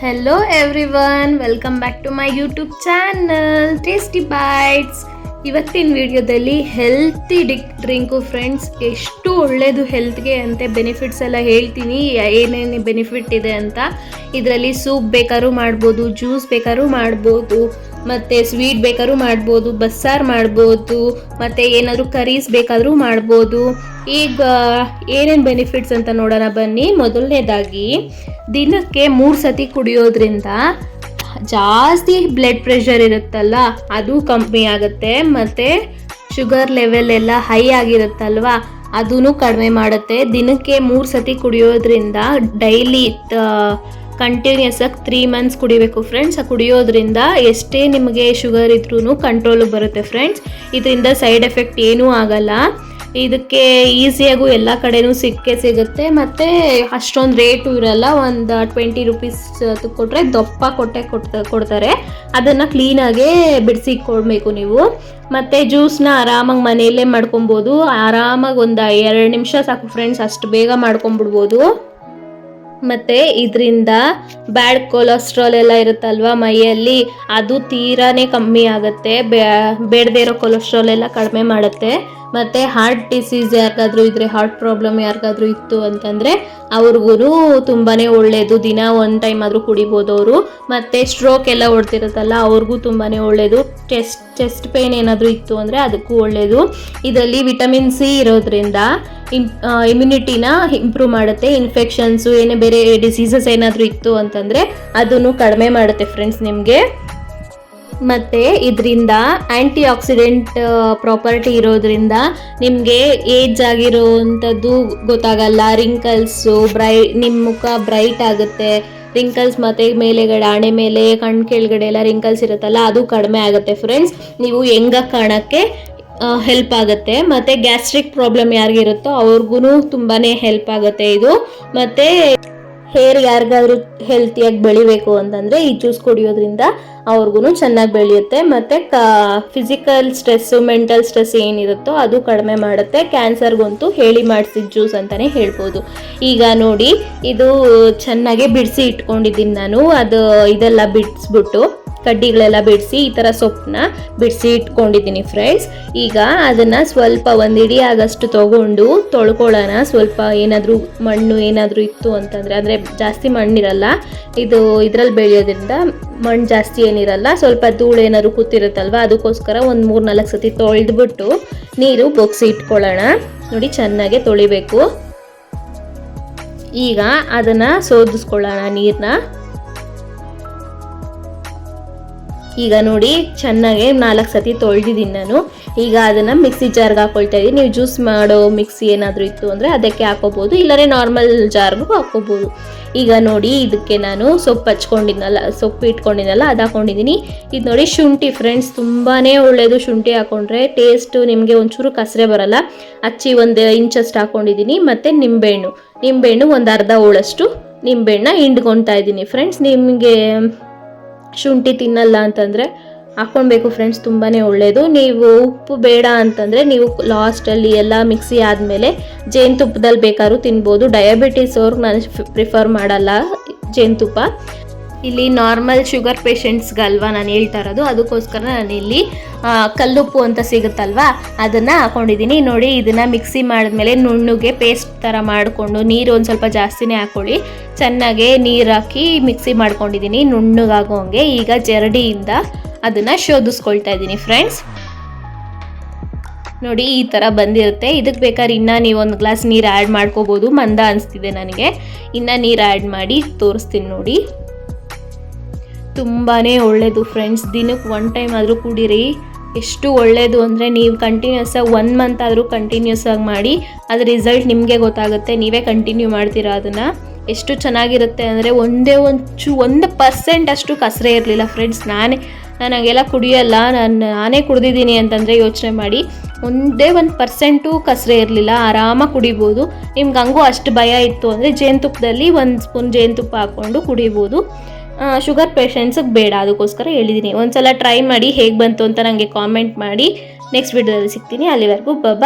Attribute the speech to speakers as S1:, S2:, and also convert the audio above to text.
S1: Hello everyone, welcome back to my YouTube channel Tasty Bites. ಇವತ್ತಿನ ವಿಡಿಯೋದಲ್ಲಿ healthy drink friends, ಎಷ್ಟು ಒಳ್ಳೆಯದು ಹೆಲ್ತ್ಗೆ ಅಂತ ಬೆನಿಫಿಟ್ಸ್ ಎಲ್ಲ ಹೇಳ್ತೀನಿ, ಏನೇನು ಬೆನಿಫಿಟ್ ಇದೆ ಅಂತ. ಇದರಲ್ಲಿ ಸೂಪ್ ಬೇಕಾದ್ರೂ ಮಾಡ್ಬೋದು, ಜ್ಯೂಸ್ ಬೇಕಾದ್ರೂ ಮಾಡ್ಬೋದು, ಮತ್ತು ಸ್ವೀಟ್ ಬೇಕಾದ್ರೂ ಮಾಡ್ಬೋದು, ಬಸ್ಸಾರು ಮಾಡ್ಬೋದು, ಮತ್ತು ಏನಾದರೂ ಕರೀಸ್ ಬೇಕಾದರೂ ಮಾಡ್ಬೋದು. ಈಗ ಏನೇನು ಬೆನಿಫಿಟ್ಸ್ ಅಂತ ನೋಡೋಣ ಬನ್ನಿ. ಮೊದಲನೇದಾಗಿ ದಿನಕ್ಕೆ 3 ಸತಿ ಕುಡಿಯೋದ್ರಿಂದ ಜಾಸ್ತಿ ಬ್ಲಡ್ ಪ್ರೆಷರ್ ಇರುತ್ತಲ್ಲ ಅದು ಕಮ್ಮಿ ಆಗುತ್ತೆ, ಮತ್ತು ಶುಗರ್ ಲೆವೆಲ್ ಎಲ್ಲ ಹೈ ಆಗಿರುತ್ತಲ್ವ ಅದೂ ಕಡಿಮೆ ಮಾಡುತ್ತೆ. ದಿನಕ್ಕೆ 3 ಸತಿ ಕುಡಿಯೋದ್ರಿಂದ ಡೈಲಿ ಕಂಟಿನ್ಯೂಸ್ ಆಗಿ 3 ಮಂತ್ಸ್ ಕುಡಿಬೇಕು ಫ್ರೆಂಡ್ಸ್. ಕುಡಿಯೋದ್ರಿಂದ ಎಷ್ಟೇ ನಿಮಗೆ ಶುಗರ್ ಇದ್ರೂ ಕಂಟ್ರೋಲ್ ಬರುತ್ತೆ ಫ್ರೆಂಡ್ಸ್. ಇದರಿಂದ ಸೈಡ್ ಎಫೆಕ್ಟ್ ಏನೂ ಆಗಲ್ಲ. ಇದಕ್ಕೆ ಈಸಿಯಾಗೂ ಎಲ್ಲ ಕಡೆನೂ ಸಿಗುತ್ತೆ, ಮತ್ತು ಅಷ್ಟೊಂದು ರೇಟು ಇರಲ್ಲ. ಒಂದು 20 ರೂಪೀಸ್ ಕೊಟ್ಟರೆ ದಪ್ಪ ಕೊಡ್ತಾರೆ. ಅದನ್ನು ಕ್ಲೀನಾಗೆ ಬಿಡಿಸಿ ಕೊಡಬೇಕು ನೀವು. ಮತ್ತು ಜ್ಯೂಸ್ನ ಆರಾಮಾಗಿ ಮನೆಯಲ್ಲೇ ಮಾಡ್ಕೊಬೋದು. ಆರಾಮಾಗಿ ಒಂದು 2 ನಿಮಿಷ ಸಾಕು ಫ್ರೆಂಡ್ಸ್, ಅಷ್ಟು ಬೇಗ ಮಾಡ್ಕೊಂಬಿಡ್ಬೋದು. ಮತ್ತು ಇದರಿಂದ ಬ್ಯಾಡ್ ಕೊಲೆಸ್ಟ್ರಾಲ್ ಎಲ್ಲ ಇರುತ್ತಲ್ವ ಮೈಯಲ್ಲಿ, ಅದು ತೀರಾನೇ ಕಮ್ಮಿ ಆಗುತ್ತೆ. ಬೇಡದೇ ಇರೋ ಕೊಲೆಸ್ಟ್ರಾಲ್ ಎಲ್ಲ ಕಡಿಮೆ ಮಾಡುತ್ತೆ. ಮತ್ತು ಹಾರ್ಟ್ ಡಿಸೀಸ್ ಯಾರಿಗಾದ್ರೂ ಇದ್ದರೆ, ಹಾರ್ಟ್ ಪ್ರಾಬ್ಲಮ್ ಯಾರಿಗಾದ್ರೂ ಇತ್ತು ಅಂತಂದರೆ ಅವ್ರಿಗೂ ತುಂಬಾ ಒಳ್ಳೆಯದು. ದಿನ 1 ಟೈಮ್ ಆದರೂ ಕುಡಿಬೋದು ಅವರು. ಮತ್ತು ಸ್ಟ್ರೋಕ್ ಎಲ್ಲ ಹೊಡ್ತಿರುತ್ತಲ್ಲ ಅವ್ರಿಗೂ ತುಂಬಾ ಒಳ್ಳೆಯದು. ಚೆಸ್ಟ್ ಪೇನ್ ಏನಾದರೂ ಇತ್ತು ಅಂದರೆ ಅದಕ್ಕೂ ಒಳ್ಳೆಯದು. ಇದರಲ್ಲಿ ವಿಟಮಿನ್ ಸಿ ಇರೋದ್ರಿಂದ ಇಮ್ಯುನಿಟಿನ ಇಂಪ್ರೂವ್ ಮಾಡುತ್ತೆ. ಇನ್ಫೆಕ್ಷನ್ಸು ಏನೇ ಬೇರೆ ಡಿಸೀಸಸ್ ಏನಾದರೂ ಇತ್ತು ಅಂತಂದರೆ ಅದನ್ನು ಕಡಿಮೆ ಮಾಡುತ್ತೆ ಫ್ರೆಂಡ್ಸ್ ನಿಮಗೆ. ಮತ್ತು ಇದರಿಂದ ಆ್ಯಂಟಿ ಆಕ್ಸಿಡೆಂಟ್ ಪ್ರಾಪರ್ಟಿ ಇರೋದ್ರಿಂದ ನಿಮಗೆ ಏಜ್ ಆಗಿರೋವಂಥದ್ದು ಗೊತ್ತಾಗಲ್ಲ. ರಿಂಕಲ್ಸು ನಿಮ್ಮ ಮುಖ ಬ್ರೈಟ್ ಆಗುತ್ತೆ. ರಿಂಕಲ್ಸ್ ಮತ್ತು ಮೇಲೆಗಡೆ ಹಣೆ ಮೇಲೆ ಕಣ್ಣು ಕೆಳಗಡೆ ಎಲ್ಲ ರಿಂಕಲ್ಸ್ ಇರುತ್ತಲ್ಲ ಅದು ಕಡಿಮೆ ಆಗುತ್ತೆ ಫ್ರೆಂಡ್ಸ್. ನೀವು ಹೆಂಗಾಗಿ ಕಾಣೋಕ್ಕೆ ಹೆಲ್ಪ್ ಆಗುತ್ತೆ. ಮತ್ತು ಗ್ಯಾಸ್ಟ್ರಿಕ್ ಪ್ರಾಬ್ಲಮ್ ಯಾರಿಗಿರುತ್ತೋ ಅವ್ರಿಗೂ ತುಂಬಾ ಹೆಲ್ಪ್ ಆಗುತ್ತೆ ಇದು. ಮತ್ತು ಹೇರ್ ಯಾರಿಗಾದ್ರೂ ಹೆಲ್ತಿಯಾಗಿ ಬೆಳಿಬೇಕು ಅಂತಂದರೆ ಈ ಜ್ಯೂಸ್ ಕುಡಿಯೋದ್ರಿಂದ ಅವ್ರಿಗೂ ಚೆನ್ನಾಗಿ ಬೆಳೆಯುತ್ತೆ. ಮತ್ತು ಫಿಸಿಕಲ್ ಸ್ಟ್ರೆಸ್ಸು, ಮೆಂಟಲ್ ಸ್ಟ್ರೆಸ್ ಏನಿರುತ್ತೋ ಅದು ಕಡಿಮೆ ಮಾಡುತ್ತೆ. ಕ್ಯಾನ್ಸರ್ಗಂತೂ ಹೇಳಿ ಮಾಡಿಸಿದ ಜ್ಯೂಸ್ ಅಂತಲೇ ಹೇಳ್ಬೋದು. ಈಗ ನೋಡಿ, ಇದು ಚೆನ್ನಾಗಿ ಬಿಡಿಸಿ ಇಟ್ಕೊಂಡಿದ್ದೀನಿ ನಾನು. ಇದೆಲ್ಲ ಬಿಡಿಸ್ಬಿಟ್ಟು ಕಡ್ಡಿಗಳೆಲ್ಲ ಬಿಡಿಸಿ ಈ ಥರ ಸೊಪ್ಪನ್ನ ಬಿಡಿಸಿ ಇಟ್ಕೊಂಡಿದ್ದೀನಿ ಫ್ರೆಂಡ್ಸ್. ಈಗ ಅದನ್ನು ಸ್ವಲ್ಪ 1 ಇಡಿ ಆಗಷ್ಟು ತೊಗೊಂಡು ತೊಳ್ಕೊಳ್ಳೋಣ. ಸ್ವಲ್ಪ ಏನಾದರೂ ಮಣ್ಣು ಏನಾದರೂ ಇತ್ತು ಅಂತಂದರೆ, ಅಂದರೆ ಜಾಸ್ತಿ ಮಣ್ಣಿರಲ್ಲ ಇದರಲ್ಲಿ ಬೆಳೆಯೋದ್ರಿಂದ ಮಣ್ಣು ಜಾಸ್ತಿ ಏನಿರಲ್ಲ. ಸ್ವಲ್ಪ ಧೂಳು ಏನಾದರೂ ಕೂತಿರುತ್ತಲ್ವ ಅದಕ್ಕೋಸ್ಕರ ಒಂದು 3-4 ಸತಿ ತೊಳೆದ್ಬಿಟ್ಟು ನೀರು ಬೊಗ್ಸಿ ಇಟ್ಕೊಳ್ಳೋಣ. ನೋಡಿ, ಚೆನ್ನಾಗೆ ತೊಳಿಬೇಕು. ಈಗ ಅದನ್ನು ಸೋದಿಸ್ಕೊಳ್ಳೋಣ ನೀರನ್ನ. ಈಗ ನೋಡಿ, ಚೆನ್ನಾಗಿ 4 ಸತಿ ತೊಳೆದಿದ್ದೀನಿ ನಾನು. ಈಗ ಅದನ್ನು ಮಿಕ್ಸಿ ಜಾರ್ಗೆ ಹಾಕ್ಕೊಳ್ತಾ ಇದ್ದೀನಿ. ನೀವು ಜ್ಯೂಸ್ ಮಾಡೋ ಮಿಕ್ಸಿ ಏನಾದರೂ ಇತ್ತು ಅಂದರೆ ಅದಕ್ಕೆ ಹಾಕೋಬೋದು, ಇಲ್ಲರೆ ನಾರ್ಮಲ್ ಜಾರ್ಗೂ ಹಾಕ್ಕೋಬೋದು. ಈಗ ನೋಡಿ, ಇದಕ್ಕೆ ನಾನು ಸೊಪ್ಪು ಇಟ್ಕೊಂಡಿದ್ನಲ್ಲ ಅದು ಹಾಕ್ಕೊಂಡಿದ್ದೀನಿ. ಇದು ನೋಡಿ ಶುಂಠಿ ಫ್ರೆಂಡ್ಸ್, ತುಂಬಾ ಒಳ್ಳೆಯದು. ಶುಂಠಿ ಹಾಕ್ಕೊಂಡ್ರೆ ಟೇಸ್ಟು ನಿಮಗೆ ಒಂಚೂರು ಕಸರೆ ಬರಲ್ಲ. ಹಚ್ಚಿ 1 ಇಂಚಷ್ಟು ಹಾಕ್ಕೊಂಡಿದ್ದೀನಿ. ಮತ್ತು ನಿಂಬೆಹಣ್ಣು ಒಂದು ಅರ್ಧ ಹೋಳಷ್ಟು ನಿಂಬೆಹಣ್ಣು ಹಿಂಡ್ಕೊತಾ ಇದ್ದೀನಿ ಫ್ರೆಂಡ್ಸ್. ನಿಮಗೆ ಶುಂಠಿ ತಿನ್ನಲ್ಲ ಅಂತಂದರೆ ಹಾಕ್ಕೊಳ್ಬೇಕು ಫ್ರೆಂಡ್ಸ್, ತುಂಬಾ ಒಳ್ಳೆಯದು. ನೀವು ಉಪ್ಪು ಬೇಡ ಅಂತಂದರೆ ನೀವು ಲಾಸ್ಟಲ್ಲಿ ಎಲ್ಲ ಮಿಕ್ಸಿ ಆದಮೇಲೆ ಜೇನುತುಪ್ಪದಲ್ಲಿ ಬೇಕಾದ್ರೂ ತಿನ್ಬೋದು. ಡಯಾಬಿಟೀಸ್ ಅವ್ರಿಗೆ ನಾನು ಪ್ರಿಫರ್ ಮಾಡಲ್ಲ ಜೇನುತುಪ್ಪ. ಇಲ್ಲಿ ನಾರ್ಮಲ್ ಶುಗರ್ ಪೇಷಂಟ್ಸ್ಗಲ್ವಾ ನಾನು ಹೇಳ್ತಾ ಇರೋದು, ಅದಕ್ಕೋಸ್ಕರ ನಾನಿಲ್ಲಿ ಕಲ್ಲುಪ್ಪು ಅಂತ ಸಿಗುತ್ತಲ್ವ ಅದನ್ನು ಹಾಕ್ಕೊಂಡಿದ್ದೀನಿ. ನೋಡಿ, ಇದನ್ನು ಮಿಕ್ಸಿ ಮಾಡಿದ್ಮೇಲೆ ನುಣ್ಣಗೆ ಪೇಸ್ಟ್ ಥರ ಮಾಡಿಕೊಂಡು, ನೀರು ಒಂದು ಸ್ವಲ್ಪ ಜಾಸ್ತಿನೇ ಹಾಕ್ಕೊಳ್ಳಿ. ಚೆನ್ನಾಗೆ ನೀರು ಹಾಕಿ ಮಿಕ್ಸಿ ಮಾಡ್ಕೊಂಡಿದ್ದೀನಿ ನುಣ್ಣಗಾಗೋ ಹಂಗೆ. ಈಗ ಜರಡಿಯಿಂದ ಅದನ್ನು ಶೋಧಿಸ್ಕೊಳ್ತಾ ಇದ್ದೀನಿ ಫ್ರೆಂಡ್ಸ್. ನೋಡಿ, ಈ ಥರ ಬಂದಿರುತ್ತೆ. ಇದಕ್ಕೆ ಬೇಕಾದ್ರೆ ಇನ್ನೂ ನೀವು 1 ಗ್ಲಾಸ್ ನೀರು ಆ್ಯಡ್ ಮಾಡ್ಕೋಬೋದು. ಮಂದ ಅನಿಸ್ತಿದೆ ನನಗೆ, ಇನ್ನೂ ನೀರು ಆ್ಯಡ್ ಮಾಡಿ ತೋರಿಸ್ತೀನಿ ನೋಡಿ. ತುಂಬಾ ಒಳ್ಳೆಯದು ಫ್ರೆಂಡ್ಸ್. ದಿನಕ್ಕೆ 1 ಟೈಮ್ ಆದರೂ ಕುಡೀರಿ. ಎಷ್ಟು ಒಳ್ಳೆಯದು ಅಂದರೆ ನೀವು ಕಂಟಿನ್ಯೂಸ್ ಆಗಿ 1 ಮಂತ್ ಆದರೂ ಕಂಟಿನ್ಯೂಸ್ ಆಗಿ ಮಾಡಿ, ಅದ್ರ ರಿಸಲ್ಟ್ ನಿಮಗೆ ಗೊತ್ತಾಗುತ್ತೆ. ನೀವೇ ಕಂಟಿನ್ಯೂ ಮಾಡ್ತೀರಾ ಅದನ್ನು. ಎಷ್ಟು ಚೆನ್ನಾಗಿರುತ್ತೆ ಅಂದರೆ 1% ಅಷ್ಟು ಕಸರೆ ಇರಲಿಲ್ಲ ಫ್ರೆಂಡ್ಸ್. ನನಗೆಲ್ಲ ಕುಡಿಯೋಲ್ಲ, ನಾನೇ ಕುಡಿದಿದ್ದೀನಿ ಅಂತಂದರೆ ಯೋಚನೆ ಮಾಡಿ. 1% ಕಸರೆ ಇರಲಿಲ್ಲ, ಆರಾಮಾಗಿ ಕುಡಿಬೋದು. ನಿಮ್ಗೆ ಹಂಗೂ ಅಷ್ಟು ಭಯ ಇತ್ತು ಅಂದರೆ ಜೇನುತುಪ್ಪದಲ್ಲಿ 1 ಸ್ಪೂನ್ ಜೇನುತುಪ್ಪ ಹಾಕ್ಕೊಂಡು ಕುಡಿಬೋದು. ಶುಗರ್ ಪೇಷಂಟ್ಸಿಗೆ ಬೇಡ, ಅದಕ್ಕೋಸ್ಕರ ಹೇಳಿದ್ದೀನಿ. ಒಂದ್ಸಲ ಟ್ರೈ ಮಾಡಿ, ಹೇಗೆ ಬಂತು ಅಂತ ನನಗೆ ಕಾಮೆಂಟ್ ಮಾಡಿ. ನೆಕ್ಸ್ಟ್ ವಿಡಿಯೋದಲ್ಲಿ ಸಿಗ್ತೀನಿ. ಅಲ್ಲಿವರೆಗೂ ಬಾಯ್.